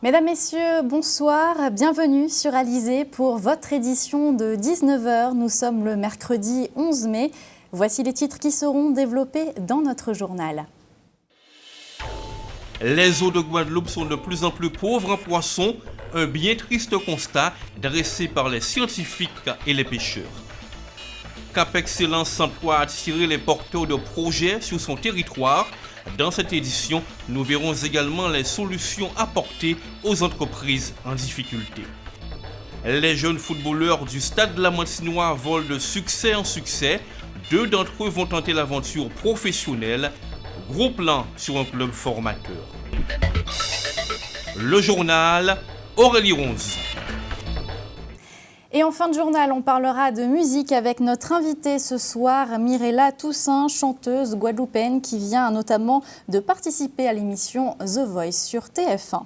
Mesdames, Messieurs, bonsoir, bienvenue sur Alizé pour votre édition de 19h. Nous sommes le mercredi 11 mai. Voici les titres qui seront développés dans notre journal. Les eaux de Guadeloupe sont de plus en plus pauvres en poissons, un bien triste constat dressé par les scientifiques et les pêcheurs. Cap Excellence s'emploie à attirer les porteurs de projets sur son territoire. Dans cette édition, nous verrons également les solutions apportées aux entreprises en difficulté. Les jeunes footballeurs du Stade de la Mantinois volent de succès en succès. 2 d'entre eux vont tenter l'aventure professionnelle. Gros plan sur un club formateur. Le journal, Aurélie Ronze. Et en fin de journal, on parlera de musique avec notre invitée ce soir, Mirella Toussaint, chanteuse guadeloupéenne qui vient notamment de participer à l'émission The Voice sur TF1.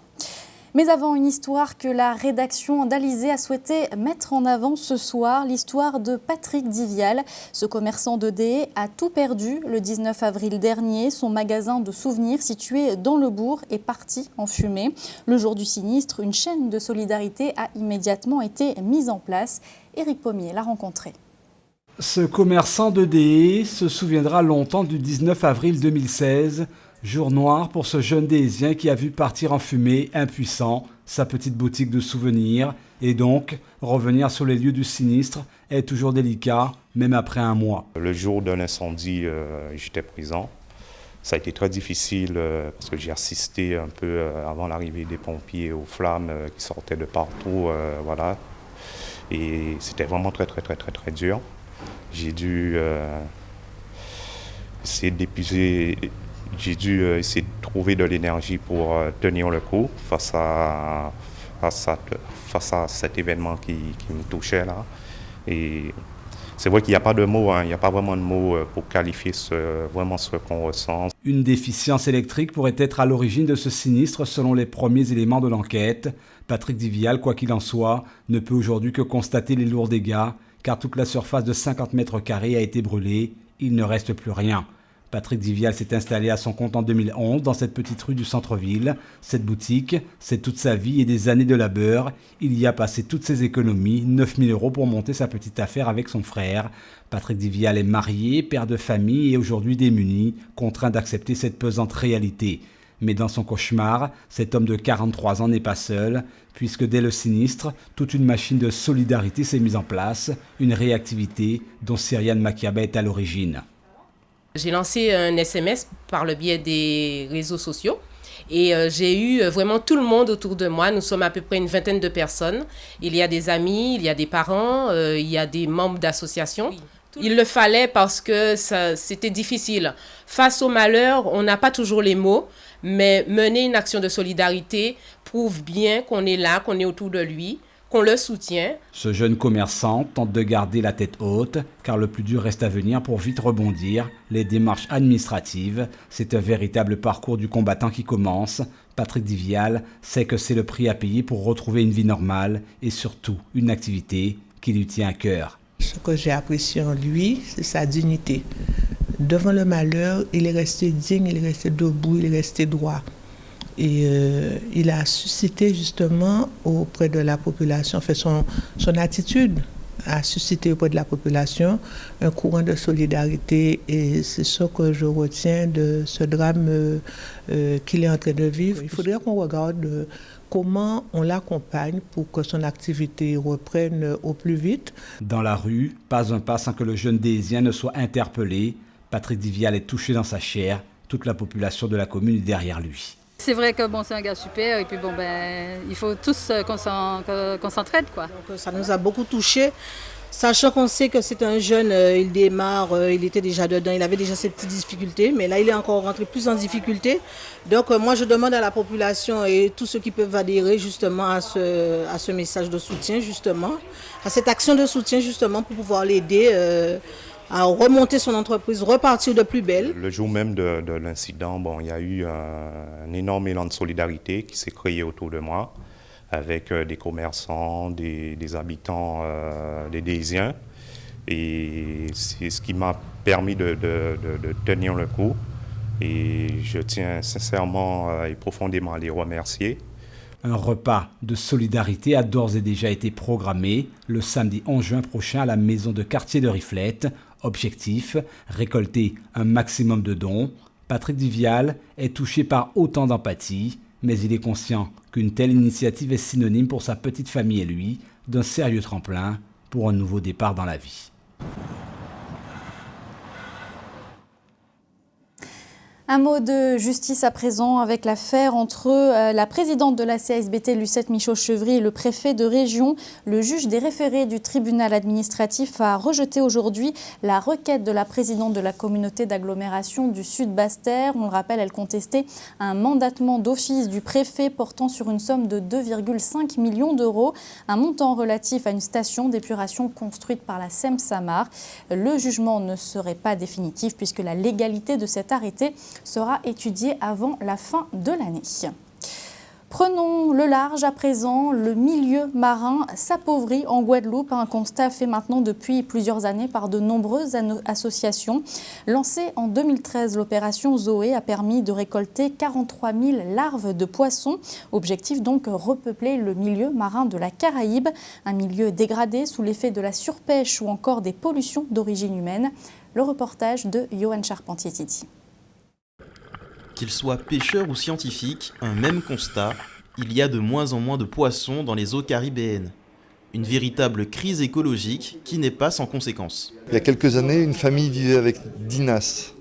Mais avant, une histoire que la rédaction d'Alizé a souhaité mettre en avant ce soir, l'histoire de Patrick Divial. Ce commerçant de Dé a tout perdu le 19 avril dernier. Son magasin de souvenirs situé dans le bourg est parti en fumée. Le jour du sinistre, une chaîne de solidarité a immédiatement été mise en place. Éric Pommier l'a rencontré. Ce commerçant de Dé se souviendra longtemps du 19 avril 2016, jour noir pour ce jeune Déésien qui a vu partir en fumée, impuissant, sa petite boutique de souvenirs. Et donc, revenir sur les lieux du sinistre est toujours délicat, même après un mois. Le jour de l'incendie, j'étais présent. Ça a été très difficile parce que j'ai assisté un peu avant l'arrivée des pompiers aux flammes qui sortaient de partout. Voilà. Et c'était vraiment très dur. J'ai dû essayer d'épuiser... J'ai dû essayer de trouver de l'énergie pour tenir le coup face à cet événement qui me touchait là. Et c'est vrai qu'il n'y a pas de mots, il n'y a pas vraiment de mots pour qualifier vraiment ce qu'on ressent. Une déficience électrique pourrait être à l'origine de ce sinistre selon les premiers éléments de l'enquête. Patrick Divial, quoi qu'il en soit, ne peut aujourd'hui que constater les lourds dégâts car toute la surface de 50 mètres carrés a été brûlée. Il ne reste plus rien. Patrick Divial s'est installé à son compte en 2011 dans cette petite rue du centre-ville. Cette boutique, c'est toute sa vie et des années de labeur. Il y a passé toutes ses économies, 9 000 € pour monter sa petite affaire avec son frère. Patrick Divial est marié, père de famille et aujourd'hui démuni, contraint d'accepter cette pesante réalité. Mais dans son cauchemar, cet homme de 43 ans n'est pas seul, puisque dès le sinistre, toute une machine de solidarité s'est mise en place, une réactivité dont Cyriane Makiaba est à l'origine. J'ai lancé un SMS par le biais des réseaux sociaux et j'ai eu vraiment tout le monde autour de moi. Nous sommes à peu près une vingtaine de personnes. Il y a des amis, il y a des parents, il y a des membres d'associations. Oui. Il le fallait parce que c'était difficile. Face au malheur, on n'a pas toujours les mots, mais mener une action de solidarité prouve bien qu'on est là, qu'on est autour de lui, qu'on le soutient. Ce jeune commerçant tente de garder la tête haute, car le plus dur reste à venir pour vite rebondir. Les démarches administratives, c'est un véritable parcours du combattant qui commence. Patrick Divial sait que c'est le prix à payer pour retrouver une vie normale et surtout une activité qui lui tient à cœur. Ce que j'ai apprécié en lui, c'est sa dignité. Devant le malheur, il est resté digne, il est resté debout, il est resté droit. Et il a suscité justement auprès de la population, son attitude a suscité auprès de la population un courant de solidarité et c'est ce que je retiens de ce drame qu'il est en train de vivre. Il faudrait qu'on regarde comment on l'accompagne pour que son activité reprenne au plus vite. Dans la rue, pas un pas sans que le jeune Déésien ne soit interpellé. Patrick Divial est touché dans sa chair. Toute la population de la commune est derrière lui. C'est vrai que c'est un gars super et puis il faut tous qu'on s'entraide quoi. Donc, ça nous a beaucoup touchés, sachant qu'on sait que c'est un jeune, il démarre, il était déjà dedans, il avait déjà ses petites difficultés, mais là il est encore rentré plus en difficulté. Donc moi je demande à la population et tous ceux qui peuvent adhérer justement à ce message de soutien justement, à cette action de soutien justement pour pouvoir l'aider à remonter son entreprise, repartir de plus belle. Le jour même de l'incident, il y a eu un énorme élan de solidarité qui s'est créé autour de moi avec des commerçants, des habitants, des Déisiens. Et c'est ce qui m'a permis de tenir le coup. Et je tiens sincèrement et profondément à les remercier. Un repas de solidarité a d'ores et déjà été programmé le samedi 11 juin prochain à la maison de quartier de Riflette. Objectif, récolter un maximum de dons. Patrick Divial est touché par autant d'empathie, mais il est conscient qu'une telle initiative est synonyme pour sa petite famille et lui d'un sérieux tremplin pour un nouveau départ dans la vie. Un mot de justice à présent avec l'affaire entre la présidente de la CASBT, Lucette Michaud-Chevry, et le préfet de région. Le juge des référés du tribunal administratif a rejeté aujourd'hui la requête de la présidente de la communauté d'agglomération du Sud Basse-Terre. On le rappelle, elle contestait un mandatement d'office du préfet portant sur une somme de 2,5 millions d'euros, un montant relatif à une station d'épuration construite par la SEM-Samar. Le jugement ne serait pas définitif puisque la légalité de cet arrêté sera étudié avant la fin de l'année. Prenons le large à présent. Le milieu marin s'appauvrit en Guadeloupe. Un constat fait maintenant depuis plusieurs années par de nombreuses associations. Lancée en 2013, l'opération Zoé a permis de récolter 43 000 larves de poissons. Objectif donc repeupler le milieu marin de la Caraïbe. Un milieu dégradé sous l'effet de la surpêche ou encore des pollutions d'origine humaine. Le reportage de Johan Charpentier-Titi. Qu'ils soient pêcheurs ou scientifiques, un même constat, il y a de moins en moins de poissons dans les eaux caribéennes. Une véritable crise écologique qui n'est pas sans conséquences. Il y a quelques années, une famille vivait avec 10 nasses.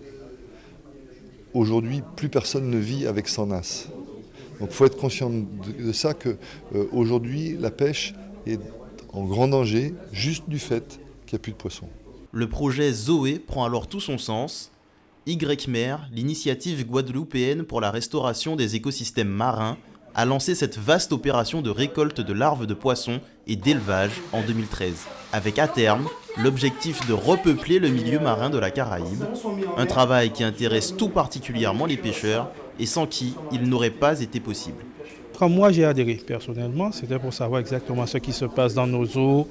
Aujourd'hui, plus personne ne vit avec 100 nasses. Donc il faut être conscient de ça, qu'aujourd'hui, la pêche est en grand danger, juste du fait qu'il n'y a plus de poissons. Le projet Zoé prend alors tout son sens. YMER, l'initiative guadeloupéenne pour la restauration des écosystèmes marins, a lancé cette vaste opération de récolte de larves de poissons et d'élevage en 2013, avec à terme l'objectif de repeupler le milieu marin de la Caraïbe, un travail qui intéresse tout particulièrement les pêcheurs et sans qui il n'aurait pas été possible. Quand moi j'ai adhéré personnellement, c'était pour savoir exactement ce qui se passe dans nos eaux,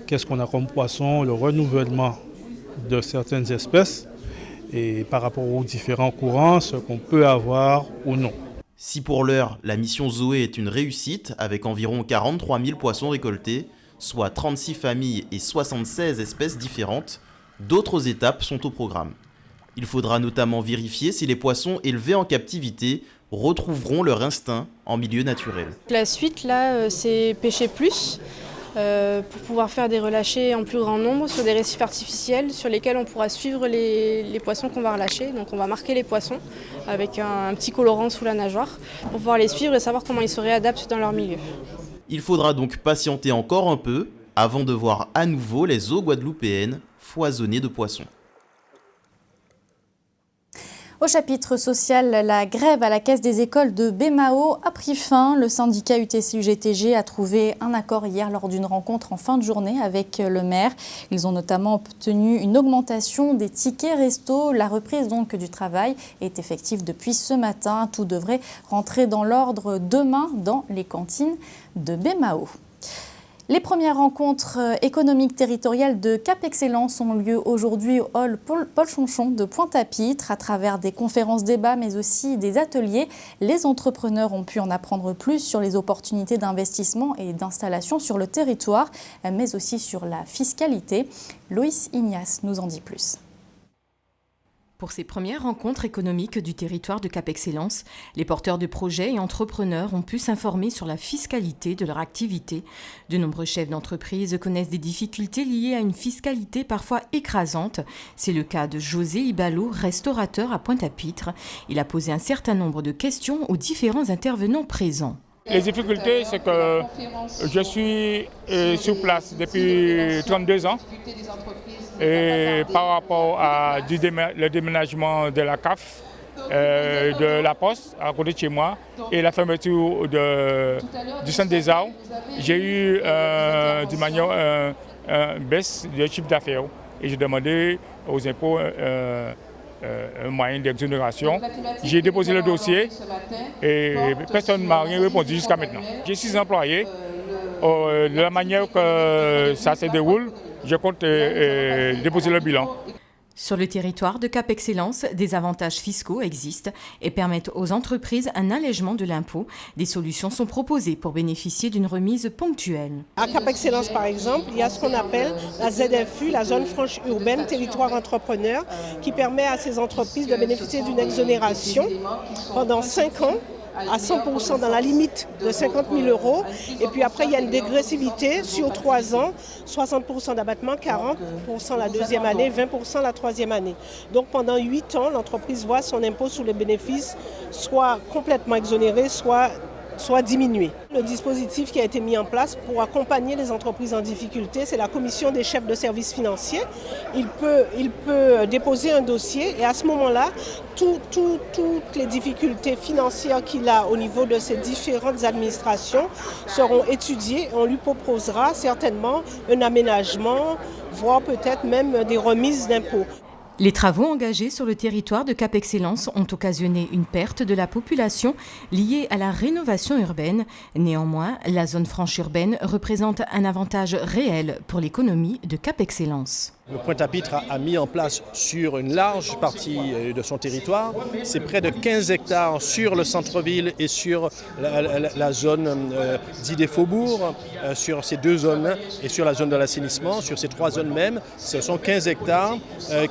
qu'est-ce qu'on a comme poisson, le renouvellement de certaines espèces, et par rapport aux différents courants, ce qu'on peut avoir ou non. Si pour l'heure, la mission Zoé est une réussite, avec environ 43 000 poissons récoltés, soit 36 familles et 76 espèces différentes, d'autres étapes sont au programme. Il faudra notamment vérifier si les poissons élevés en captivité retrouveront leur instinct en milieu naturel. La suite, là, c'est pêcher plus. Pour pouvoir faire des relâchés en plus grand nombre sur des récifs artificiels sur lesquels on pourra suivre les poissons qu'on va relâcher. Donc on va marquer les poissons avec un petit colorant sous la nageoire pour pouvoir les suivre et savoir comment ils se réadaptent dans leur milieu. Il faudra donc patienter encore un peu avant de voir à nouveau les eaux guadeloupéennes foisonner de poissons. Au chapitre social, la grève à la caisse des écoles de Bémao a pris fin. Le syndicat UTC-UGTG a trouvé un accord hier lors d'une rencontre en fin de journée avec le maire. Ils ont notamment obtenu une augmentation des tickets resto. La reprise donc du travail est effective depuis ce matin. Tout devrait rentrer dans l'ordre demain dans les cantines de Bémao. Les premières rencontres économiques territoriales de Cap Excellence ont lieu aujourd'hui au hall Paul Chonchon de Pointe-à-Pitre à travers des conférences débats mais aussi des ateliers. Les entrepreneurs ont pu en apprendre plus sur les opportunités d'investissement et d'installation sur le territoire mais aussi sur la fiscalité. Loïs Ignace nous en dit plus. Pour ces premières rencontres économiques du territoire de Cap Excellence, les porteurs de projets et entrepreneurs ont pu s'informer sur la fiscalité de leur activité. De nombreux chefs d'entreprise connaissent des difficultés liées à une fiscalité parfois écrasante. C'est le cas de José Ibalo, restaurateur à Pointe-à-Pitre. Il a posé un certain nombre de questions aux différents intervenants présents. Les difficultés, c'est que je suis sur place depuis 32 ans. Et par rapport à le déménagement de la CAF, de la Poste à côté de chez moi et la fermeture du centre des arts, j'ai eu d'une manière une baisse de chiffre d'affaires et j'ai demandé aux impôts un moyen d'exonération. J'ai déposé le dossier et personne ne m'a rien répondu jusqu'à maintenant. J'ai 6 employés. De la manière que ça se déroule, je compte déposer le bilan. Sur le territoire de Cap Excellence, des avantages fiscaux existent et permettent aux entreprises un allègement de l'impôt. Des solutions sont proposées pour bénéficier d'une remise ponctuelle. À Cap Excellence, par exemple, il y a ce qu'on appelle la ZFU, la zone franche urbaine, territoire entrepreneur, qui permet à ces entreprises de bénéficier d'une exonération pendant 5 ans, à 100% dans la limite de 50 000 €. Et puis après, il y a une dégressivité sur 3 ans, 60% d'abattement, 40% la deuxième année, 20% la troisième année. Donc pendant 8 ans, l'entreprise voit son impôt sur les bénéfices soit complètement exonéré, soit diminué. Le dispositif qui a été mis en place pour accompagner les entreprises en difficulté, c'est la commission des chefs de services financiers. Il peut déposer un dossier et à ce moment-là, toutes les difficultés financières qu'il a au niveau de ces différentes administrations seront étudiées. On lui proposera certainement un aménagement, voire peut-être même des remises d'impôts. Les travaux engagés sur le territoire de Cap Excellence ont occasionné une perte de la population liée à la rénovation urbaine. Néanmoins, la zone franche urbaine représente un avantage réel pour l'économie de Cap Excellence. Le Pointe-à-Pitre a mis en place sur une large partie de son territoire, c'est près de 15 hectares sur le centre-ville et sur la zone dite des faubourgs, sur ces 2 zones et sur la zone de l'assainissement, sur ces 3 zones même. Ce sont 15 hectares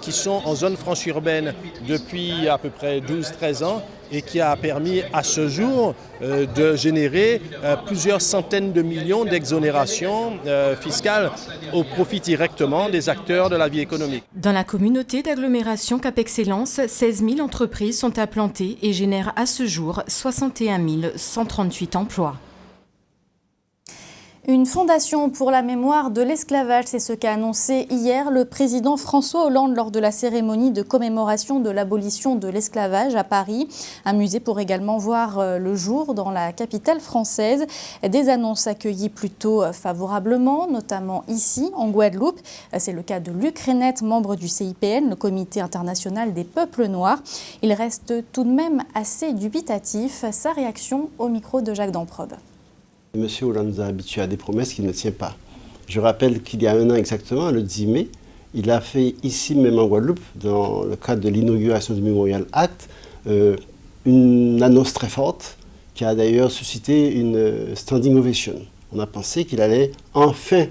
qui sont en zone franche urbaine depuis à peu près 12-13 ans et qui a permis à ce jour de générer plusieurs centaines de millions d'exonérations fiscales au profit directement des acteurs de la vie économique. Dans la communauté d'agglomération Cap Excellence, 16 000 entreprises sont implantées et génèrent à ce jour 61 138 emplois. Une fondation pour la mémoire de l'esclavage, c'est ce qu'a annoncé hier le président François Hollande lors de la cérémonie de commémoration de l'abolition de l'esclavage à Paris. Un musée pourrait également voir le jour dans la capitale française. Des annonces accueillies plutôt favorablement, notamment ici en Guadeloupe. C'est le cas de Luc Renet, membre du CIPN, le Comité international des peuples noirs. Il reste tout de même assez dubitatif. Sa réaction au micro de Jacques Damprobe. Monsieur Hollande nous a habitués à des promesses qu'il ne tient pas. Je rappelle qu'il y a 1 an exactement, le 10 mai, il a fait ici même en Guadeloupe, dans le cadre de l'inauguration du Memorial Act, une annonce très forte qui a d'ailleurs suscité une standing ovation. On a pensé qu'il allait enfin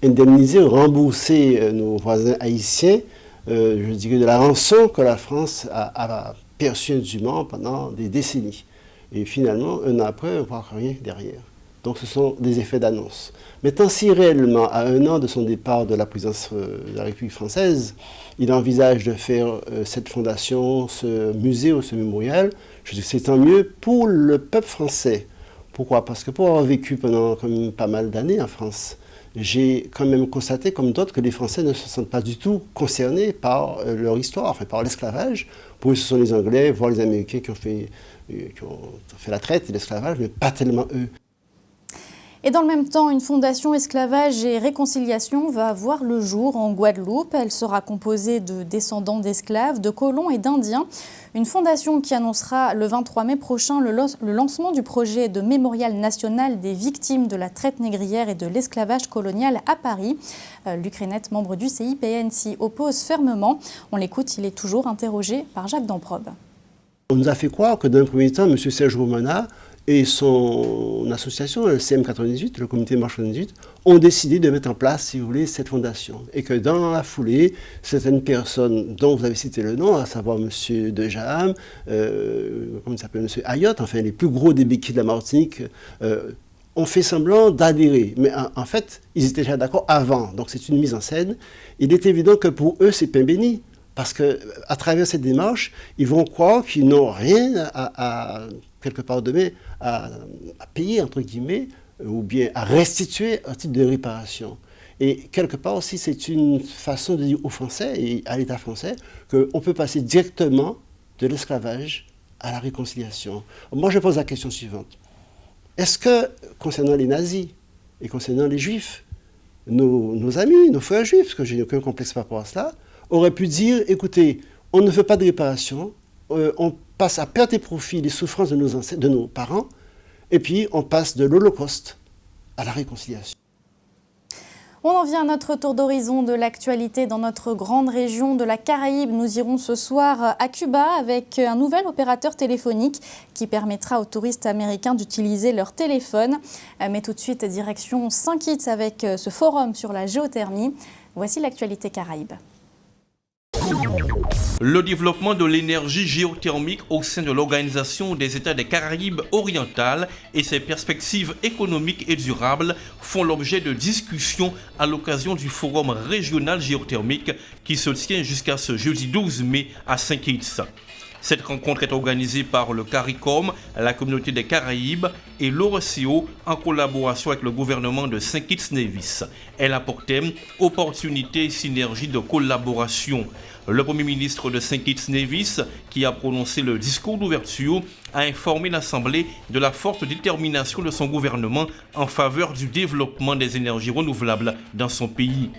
indemniser ou rembourser nos voisins haïtiens, je dirais de la rançon que la France a perçue indûment pendant des décennies. Et finalement, 1 an après, on ne voit rien derrière. Donc ce sont des effets d'annonce. Maintenant, si réellement, à 1 an de son départ de la présidence de la République française, il envisage de faire cette fondation, ce musée ou ce mémorial, je dis que c'est tant mieux pour le peuple français. Pourquoi? Parce que pour avoir vécu pendant quand même pas mal d'années en France, j'ai quand même constaté, comme d'autres, que les Français ne se sentent pas du tout concernés par leur histoire, enfin par l'esclavage. Pour eux, ce sont les Anglais, voire les Américains qui ont fait la traite et l'esclavage, mais pas tellement eux. Et dans le même temps, une fondation esclavage et réconciliation va voir le jour en Guadeloupe. Elle sera composée de descendants d'esclaves, de colons et d'Indiens. Une fondation qui annoncera le 23 mai prochain le lancement du projet de mémorial national des victimes de la traite négrière et de l'esclavage colonial à Paris. Luc Renet, membre du CIPN, s'y oppose fermement. On l'écoute, il est toujours interrogé par Jacques Damprobe. On nous a fait croire que d'un premier temps, M. Serge Romana et son association, le CM98, le comité Marche 98, ont décidé de mettre en place, si vous voulez, cette fondation. Et que dans la foulée, certaines personnes dont vous avez cité le nom, à savoir M. Dejaham, comment il s'appelle, M. Ayotte, enfin les plus gros des béquilles de la Martinique, ont fait semblant d'adhérer. Mais en fait, ils étaient déjà d'accord avant. Donc c'est une mise en scène. Il est évident que pour eux, c'est pain béni. Parce qu'à travers cette démarche, ils vont croire qu'ils n'ont rien à quelque part donné à payer, entre guillemets, ou bien à restituer un titre de réparation. Et quelque part aussi, c'est une façon de dire aux Français et à l'État français qu'on peut passer directement de l'esclavage à la réconciliation. Moi, je pose la question suivante. Est-ce que, concernant les nazis et concernant les juifs, nos amis, nos frères juifs, parce que je n'ai aucun complexe par rapport à cela, auraient pu dire, écoutez, on ne fait pas de réparation, on passe à perte et profit les souffrances de nos parents, et puis on passe de l'Holocauste à la réconciliation. On en vient à notre tour d'horizon de l'actualité dans notre grande région de la Caraïbe. Nous irons ce soir à Cuba avec un nouvel opérateur téléphonique qui permettra aux touristes américains d'utiliser leur téléphone. Mais tout de suite, direction Saint-Kitts avec ce forum sur la géothermie. Voici l'actualité Caraïbe. Le développement de l'énergie géothermique au sein de l'Organisation des États des Caraïbes orientales et ses perspectives économiques et durables font l'objet de discussions à l'occasion du Forum régional géothermique qui se tient jusqu'à ce jeudi 12 mai à Saint-Kitts. Cette rencontre est organisée par le CARICOM, la communauté des Caraïbes et l'ORCO en collaboration avec le gouvernement de Saint-Kitts-Nevis. Elle a pour thème « Opportunités et synergie de collaboration ». Le Premier ministre de Saint-Kitts-Nevis, qui a prononcé le discours d'ouverture, a informé l'Assemblée de la forte détermination de son gouvernement en faveur du développement des énergies renouvelables dans son pays.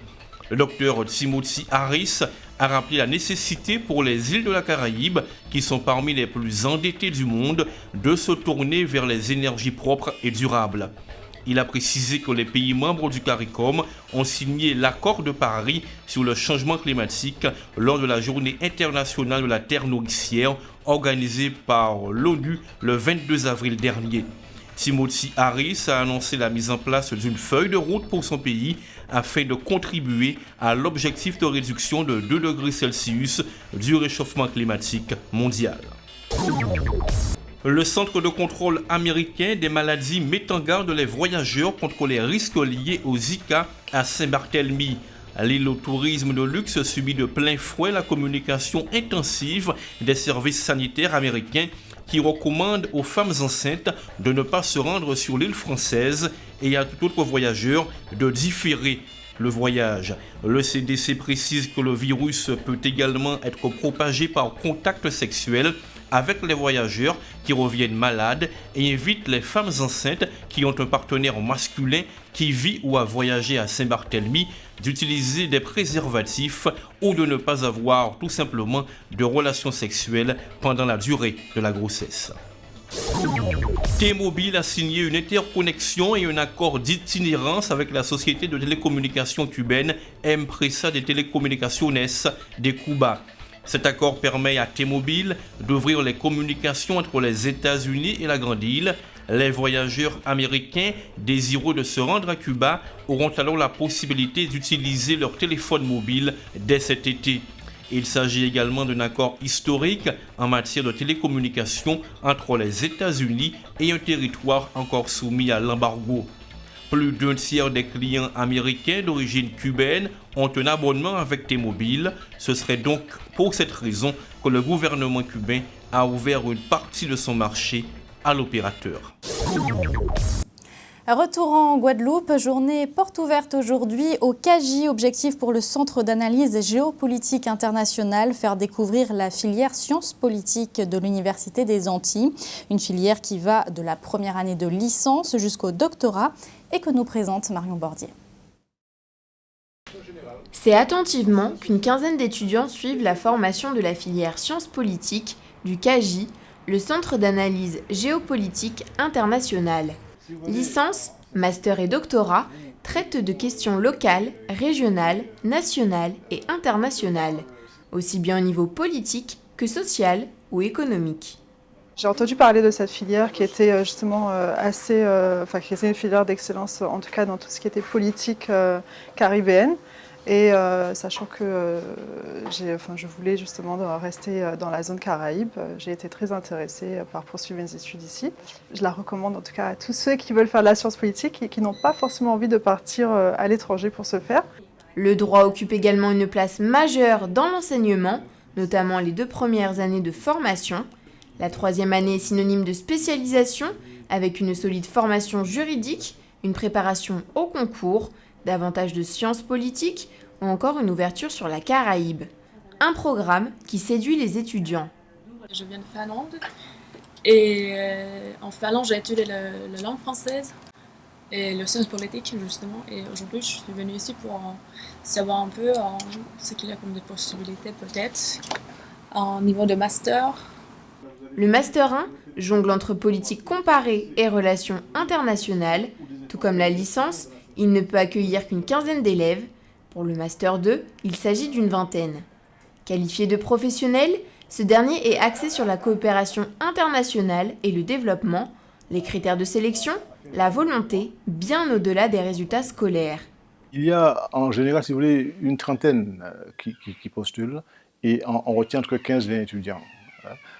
Le docteur Timothy Harris a rappelé la nécessité pour les îles de la Caraïbe, qui sont parmi les plus endettées du monde, de se tourner vers les énergies propres et durables. Il a précisé que les pays membres du CARICOM ont signé l'accord de Paris sur le changement climatique lors de la journée internationale de la Terre nourricière organisée par l'ONU le 22 avril dernier. Timothy Harris a annoncé la mise en place d'une feuille de route pour son pays afin de contribuer à l'objectif de réduction de 2 degrés Celsius du réchauffement climatique mondial. Le Centre de contrôle américain des maladies met en garde les voyageurs contre les risques liés au Zika à Saint-Barthélemy. L'île au tourisme de luxe subit de plein fouet la communication intensive des services sanitaires américains qui recommandent aux femmes enceintes de ne pas se rendre sur l'île française et à tout autre voyageur de différer le voyage. Le CDC précise que le virus peut également être propagé par contact sexuel avec les voyageurs qui reviennent malades et invite les femmes enceintes qui ont un partenaire masculin qui vit ou a voyagé à Saint-Barthélemy d'utiliser des préservatifs ou de ne pas avoir tout simplement de relations sexuelles pendant la durée de la grossesse. T-Mobile a signé une interconnexion et un accord d'itinérance avec la société de télécommunications cubaine Empresa de Telecomunicaciones de Cuba. Cet accord permet à T-Mobile d'ouvrir les communications entre les États-Unis et la Grande Île. Les voyageurs américains désireux de se rendre à Cuba auront alors la possibilité d'utiliser leur téléphone mobile dès cet été. Il s'agit également d'un accord historique en matière de télécommunications entre les États-Unis et un territoire encore soumis à l'embargo. Plus d'un tiers des clients américains d'origine cubaine ont un abonnement avec T-Mobile. Ce serait donc pour cette raison que le gouvernement cubain a ouvert une partie de son marché à l'opérateur. Retour en Guadeloupe, journée porte ouverte aujourd'hui au CAGI, objectif pour le Centre d'analyse géopolitique internationale, faire découvrir la filière sciences politiques de l'Université des Antilles, une filière qui va de la première année de licence jusqu'au doctorat et que nous présente Marion Bordier. C'est attentivement qu'une quinzaine d'étudiants suivent la formation de la filière sciences politiques du CAGI, le Centre d'analyse géopolitique internationale. Licence, master et doctorat traitent de questions locales, régionales, nationales et internationales, aussi bien au niveau politique que social ou économique. J'ai entendu parler de cette filière qui était justement qui était une filière d'excellence, en tout cas dans tout ce qui était politique caribéenne. Et sachant que je voulais justement rester dans la zone Caraïbe, j'ai été très intéressée par poursuivre mes études ici. Je la recommande en tout cas à tous ceux qui veulent faire de la science politique et qui n'ont pas forcément envie de partir à l'étranger pour ce faire. Le droit occupe également une place majeure dans l'enseignement, notamment les 2 premières années de formation. La 3e année est synonyme de spécialisation, avec une solide formation juridique, une préparation au concours, davantage de sciences politiques ou encore une ouverture sur la Caraïbe. Un programme qui séduit les étudiants. Je viens de Finlande et en Finlande j'ai étudié la langue française et le sciences politiques justement, et aujourd'hui je suis venue ici pour savoir un peu ce qu'il y a comme des possibilités peut-être en niveau de master. Le Master 1 jongle entre politique comparée et relations internationales, tout comme la licence. Il ne peut accueillir qu'une quinzaine d'élèves. Pour le Master 2, il s'agit d'une vingtaine. Qualifié de professionnel, ce dernier est axé sur la coopération internationale et le développement, les critères de sélection, la volonté, bien au-delà des résultats scolaires. Il y a en général, si vous voulez, une trentaine qui postulent et on retient entre 15 et 20 étudiants,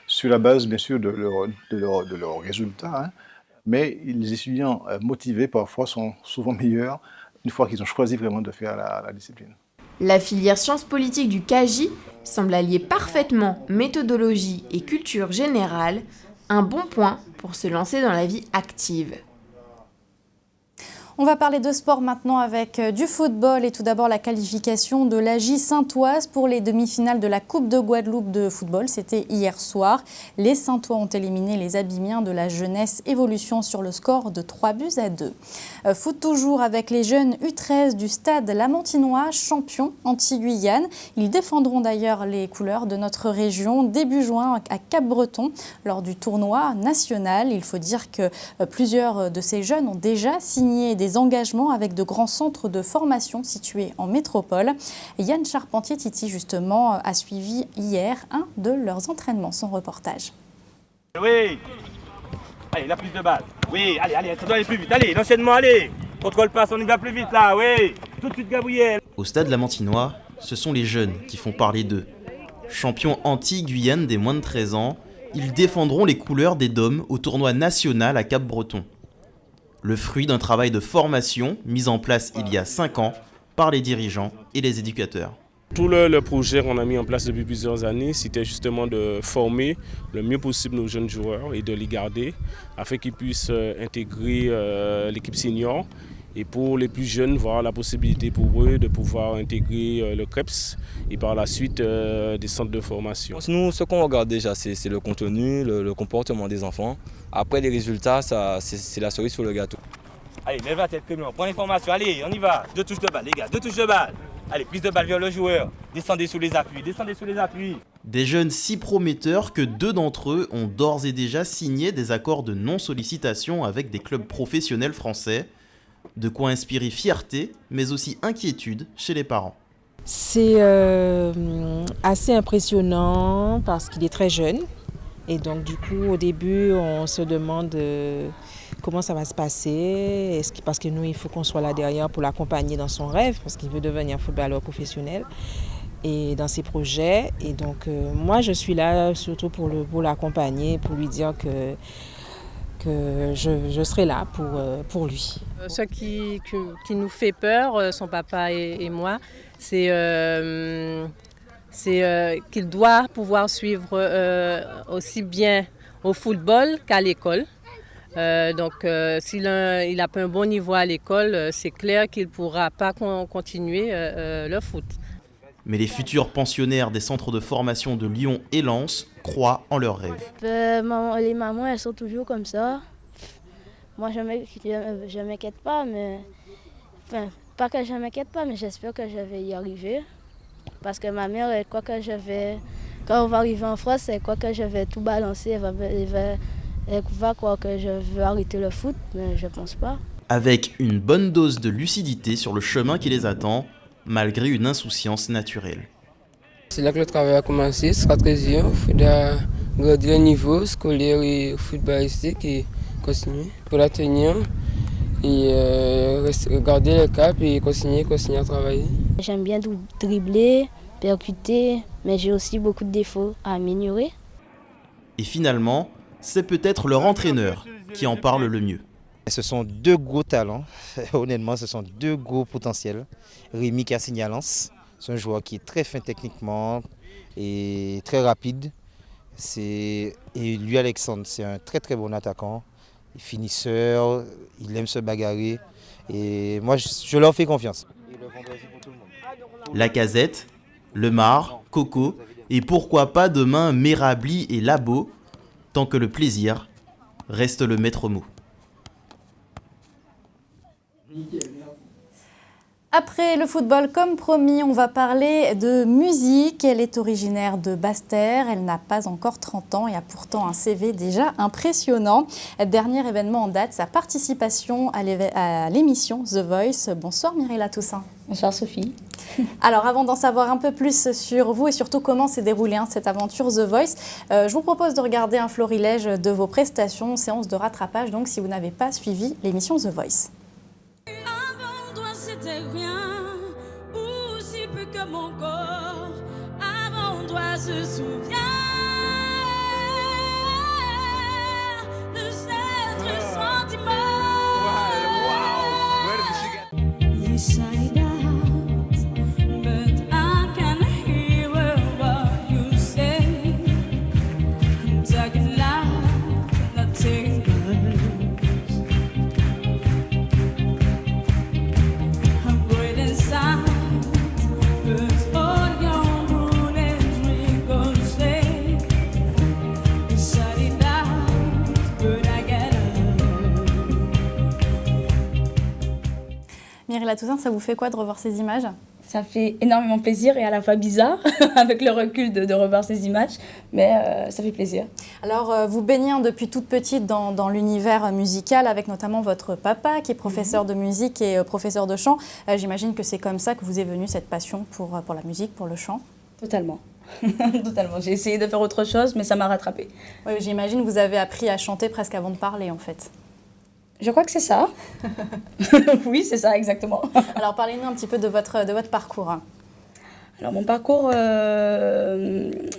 sur la base bien sûr de leurs résultats, mais les étudiants motivés parfois sont souvent meilleurs une fois qu'ils ont choisi vraiment de faire la discipline. La filière sciences politiques du KJ semble allier parfaitement méthodologie et culture générale, un bon point pour se lancer dans la vie active. On va parler de sport maintenant avec du football et tout d'abord la qualification de l'AJ Saintoise pour les demi-finales de la Coupe de Guadeloupe de football. C'était hier soir. Les Saintois ont éliminé les Abimiens de la Jeunesse Évolution sur le score de 3-2. Foot toujours avec les jeunes U13 du stade Lamantinois, champions anti-Guyane. Ils défendront d'ailleurs les couleurs de notre région début juin à Cap-Breton lors du tournoi national. Il faut dire que plusieurs de ces jeunes ont déjà signé des engagements avec de grands centres de formation situés en métropole. Yann Charpentier-Titi, justement, a suivi hier un de leurs entraînements. Son reportage. Oui. Allez, la prise de balle. Oui, allez, ça doit aller plus vite. Allez, l'enchaînement, allez. Contrôle passe, on y va plus vite là, oui. Tout de suite Gabriel. Au stade Lamantinois, ce sont les jeunes qui font parler d'eux. Champions anti-Guyane des moins de 13 ans, ils défendront les couleurs des Dômes au tournoi national à Cap-Breton. Le fruit d'un travail de formation mis en place il y a 5 ans par les dirigeants et les éducateurs. Tout le projet qu'on a mis en place depuis plusieurs années, c'était justement de former le mieux possible nos jeunes joueurs et de les garder afin qu'ils puissent intégrer l'équipe senior. Et pour les plus jeunes, voir la possibilité pour eux de pouvoir intégrer le CREPS et par la suite des centres de formation. Nous, ce qu'on regarde déjà, c'est le contenu, le comportement des enfants. Après, les résultats, c'est la cerise sur le gâteau. Allez, lève la tête, prends l'information, allez, on y va. 2 touches de balle, les gars, 2 touches de balle. Allez, prise de balle vers le joueur. Descendez sous les appuis, Des jeunes si prometteurs que 2 d'entre eux ont d'ores et déjà signé des accords de non-sollicitation avec des clubs professionnels français. De quoi inspirer fierté, mais aussi inquiétude chez les parents. C'est assez impressionnant parce qu'il est très jeune. Et donc du coup, au début, on se demande comment ça va se passer. Parce que nous, il faut qu'on soit là derrière pour l'accompagner dans son rêve, parce qu'il veut devenir footballeur professionnel et dans ses projets. Et donc moi, je suis là surtout pour l'accompagner, pour lui dire que je serai là pour lui. Ce qui nous fait peur, son papa et moi, c'est qu'il doit pouvoir suivre aussi bien au football qu'à l'école. Donc s'il n'a pas un bon niveau à l'école, c'est clair qu'il ne pourra pas continuer le foot. Mais les futurs pensionnaires des centres de formation de Lyon et Lens croient en leurs rêves. Les mamans, elles sont toujours comme ça. Moi, je ne m'inquiète pas, mais... Enfin, pas que je ne m'inquiète pas, mais j'espère que je vais y arriver. Parce que ma mère, elle croit que je vais... Quand on va arriver en France, elle croit que je vais tout balancer. Elle va croire que je veux arrêter le foot, mais je ne pense pas. Avec une bonne dose de lucidité sur le chemin qui les attend, malgré une insouciance naturelle. C'est là que le travail a commencé, ce sera très dur. Il faudra garder le niveau scolaire et footballistique et continuer pour la tenir. Et garder le cap et continuer à travailler. J'aime bien dribbler, percuter, mais j'ai aussi beaucoup de défauts à améliorer. Et finalement, c'est peut-être leur entraîneur qui en parle le mieux. Ce sont 2 gros talents, honnêtement, ce sont 2 gros potentiels. Rémi qui a signé à Lens, c'est un joueur qui est très fin techniquement et très rapide. Et lui, Alexandre, c'est un très très bon attaquant, finisseur, il aime se bagarrer. Et moi, je leur fais confiance. Lacazette, Lemar, Coco et pourquoi pas demain Merabli et Labo, tant que le plaisir reste le maître mot. Après le football, comme promis, on va parler de musique. Elle est originaire de Basse-Terre, elle n'a pas encore 30 ans et a pourtant un CV déjà impressionnant. Dernier événement en date, sa participation à l'émission The Voice. Bonsoir Mirella Toussaint. Bonsoir Sophie. Alors avant d'en savoir un peu plus sur vous et surtout comment s'est déroulée cette aventure The Voice, je vous propose de regarder un florilège de vos prestations, séance de rattrapage donc si vous n'avez pas suivi l'émission The Voice. C'était rien, aussi peu que mon corps, avant toi se souvient de cet ressentiment. You shut it out, but I can hear what you say. I'm talking loud, not saying words. Mirella Toussaint, ça vous fait quoi de revoir ces images ? Ça fait énormément plaisir et à la fois bizarre, avec le recul de revoir ces images, mais ça fait plaisir. Alors, vous baignez depuis toute petite dans l'univers musical, avec notamment votre papa, qui est professeur de musique et professeur de chant. J'imagine que c'est comme ça que vous est venue cette passion pour la musique, pour le chant ? Totalement. Totalement. J'ai essayé de faire autre chose, mais ça m'a rattrapée. Oui, j'imagine que vous avez appris à chanter presque avant de parler, en fait. Je crois que c'est ça. Oui, c'est ça, exactement. Alors, parlez-nous un petit peu de votre parcours. Alors, mon parcours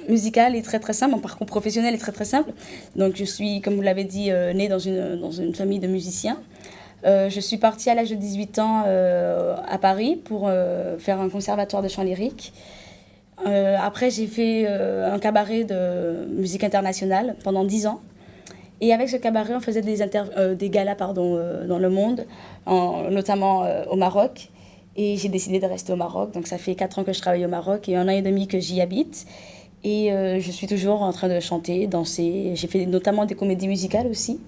musical est très, très simple. Mon parcours professionnel est très, très simple. Donc, je suis, comme vous l'avez dit, née dans une famille de musiciens. Je suis partie à l'âge de 18 ans à Paris pour faire un conservatoire de chant lyrique. Après, j'ai fait un cabaret de musique internationale pendant 10 ans. Et avec ce cabaret, on faisait des galas dans le monde, notamment au Maroc. Et j'ai décidé de rester au Maroc. Donc ça fait 4 ans que je travaille au Maroc et 1 an et demi que j'y habite. Et je suis toujours en train de chanter, danser. J'ai fait notamment des comédies musicales aussi.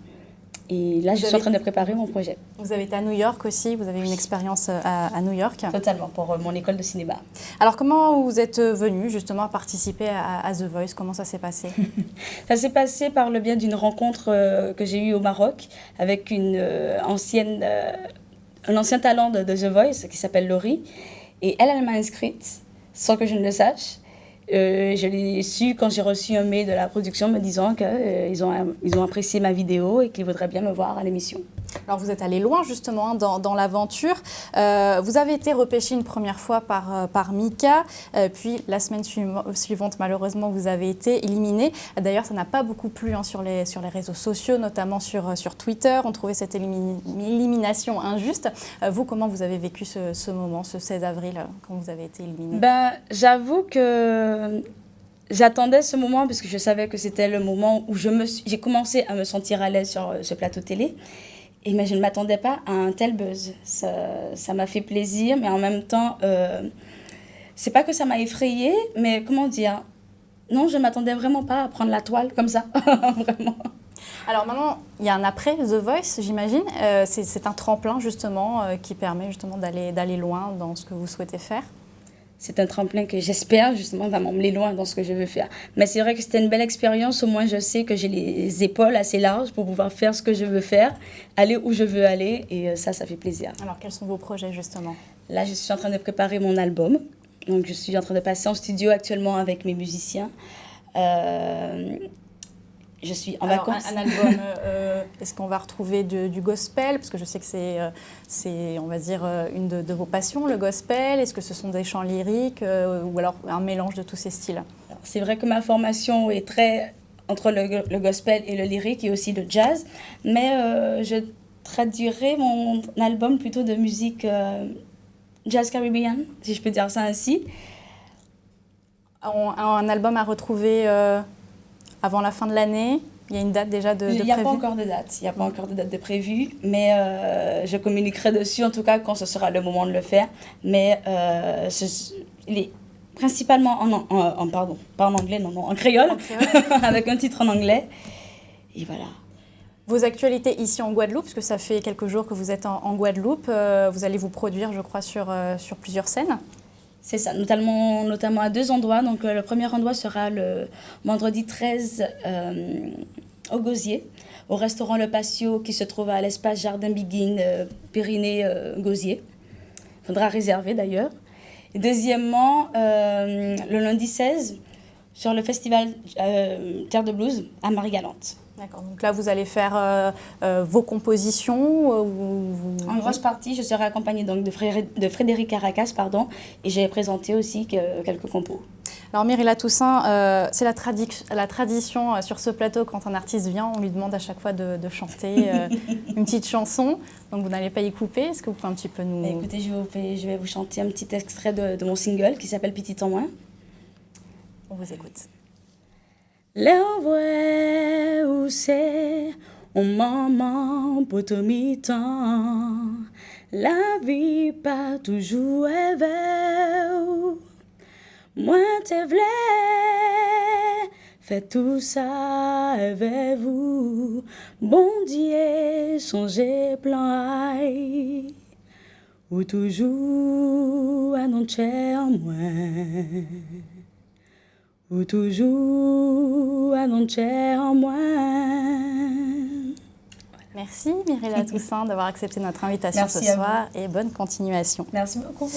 Et là, je suis en train de préparer mon projet. Vous avez été à New York aussi, vous avez eu une expérience à New York. Totalement, pour mon école de cinéma. Alors, comment vous êtes venue justement à participer à The Voice ? Comment ça s'est passé ? Ça s'est passé par le biais d'une rencontre que j'ai eue au Maroc avec un ancien talent de The Voice qui s'appelle Laurie. Et elle m'a inscrite sans que je ne le sache. Je l'ai su quand j'ai reçu un mail de la production me disant qu'ils ont apprécié ma vidéo et qu'ils voudraient bien me voir à l'émission. Alors vous êtes allé loin justement dans l'aventure. Vous avez été repêché une première fois par Mika, puis la semaine suivante malheureusement vous avez été éliminé. D'ailleurs ça n'a pas beaucoup plu sur les réseaux sociaux, notamment sur Twitter. On trouvait cette élimination injuste. Vous, comment vous avez vécu ce moment, ce 16 avril, quand vous avez été éliminé ? J'avoue que j'attendais ce moment parce que je savais que c'était le moment où j'ai commencé à me sentir à l'aise sur ce plateau télé. Mais je ne m'attendais pas à un tel buzz. Ça m'a fait plaisir, mais en même temps, c'est pas que ça m'a effrayée, mais comment dire ? Non, je ne m'attendais vraiment pas à prendre la toile comme ça, vraiment. Alors maintenant, il y a un après The Voice, j'imagine. C'est un tremplin justement qui permet justement d'aller loin dans ce que vous souhaitez faire. C'est un tremplin que j'espère justement va m'emmener loin dans ce que je veux faire. Mais c'est vrai que c'était une belle expérience. Au moins, je sais que j'ai les épaules assez larges pour pouvoir faire ce que je veux faire, aller où je veux aller. Et ça fait plaisir. Alors, quels sont vos projets justement ? Là, je suis en train de préparer mon album. Donc, je suis en train de passer en studio actuellement avec mes musiciens. Je suis en vacances. Un album, est-ce qu'on va retrouver du gospel ? Parce que je sais que c'est on va dire, une de vos passions, le gospel. Est-ce que ce sont des chants lyriques ou alors un mélange de tous ces styles ? C'est vrai que ma formation est très entre le gospel et le lyrique et aussi le jazz. Mais je traduirais mon album plutôt de musique jazz caribéenne, si je peux dire ça ainsi. Un album à retrouver avant la fin de l'année, il y a une date déjà de prévue ? Il n'y a pas encore de date, il n'y a pas encore de date de prévue, mais je communiquerai dessus en tout cas quand ce sera le moment de le faire. Mais il est principalement en créole, avec un titre en anglais. Et voilà. Vos actualités ici en Guadeloupe, parce que ça fait quelques jours que vous êtes en Guadeloupe, vous allez vous produire, je crois, sur plusieurs scènes. C'est ça, notamment à 2 endroits. Donc le premier endroit sera le vendredi 13 au Gosier, au restaurant Le Patio qui se trouve à l'espace Jardin Biguine, Pyrénées-Gosier. Il faudra réserver d'ailleurs. Et deuxièmement, le lundi 16, sur le festival Terre de Blues à Marie-Galante. D'accord, donc là vous allez faire vos compositions En grosse partie, je serai accompagnée donc de Frédéric Caracas, et j'ai présenté aussi quelques compos. Alors Mirella Toussaint, c'est la tradition sur ce plateau, quand un artiste vient, on lui demande à chaque fois de chanter une petite chanson, donc vous n'allez pas y couper, est-ce que vous pouvez un petit peu nous... Écoutez, je vais vous chanter un petit extrait de mon single qui s'appelle Petit en moins. On vous écoute. L'envoi où c'est, on maman pour tout mi-temps. La vie pas toujours éveille. Moi te v'lais, faites tout ça avec vous. Bon Dieu, songez plan aïe. Ou toujours annoncer en moins. Ou toujours annoncer en moins. Merci Mirella Toussaint d'avoir accepté notre invitation Merci ce soir et bonne continuation. Merci beaucoup.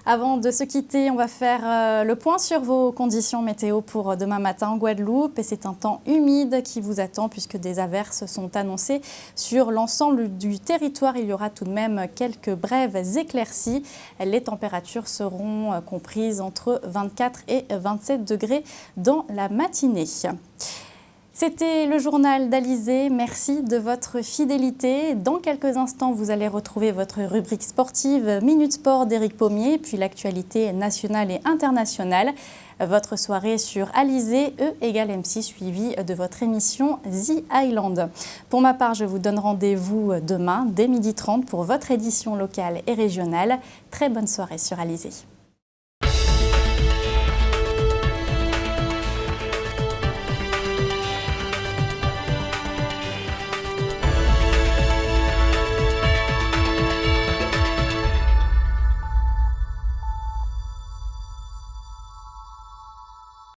Avant de se quitter, on va faire le point sur vos conditions météo pour demain matin en Guadeloupe. Et c'est un temps humide qui vous attend puisque des averses sont annoncées sur l'ensemble du territoire. Il y aura tout de même quelques brèves éclaircies. Les températures seront comprises entre 24 et 27 degrés dans la matinée. C'était le journal d'Alizé. Merci de votre fidélité. Dans quelques instants, vous allez retrouver votre rubrique sportive Minute Sport d'Éric Pommier, puis l'actualité nationale et internationale. Votre soirée sur Alizé, E égale MC, suivie de votre émission The Island. Pour ma part, je vous donne rendez-vous demain dès 12h30 pour votre édition locale et régionale. Très bonne soirée sur Alizé.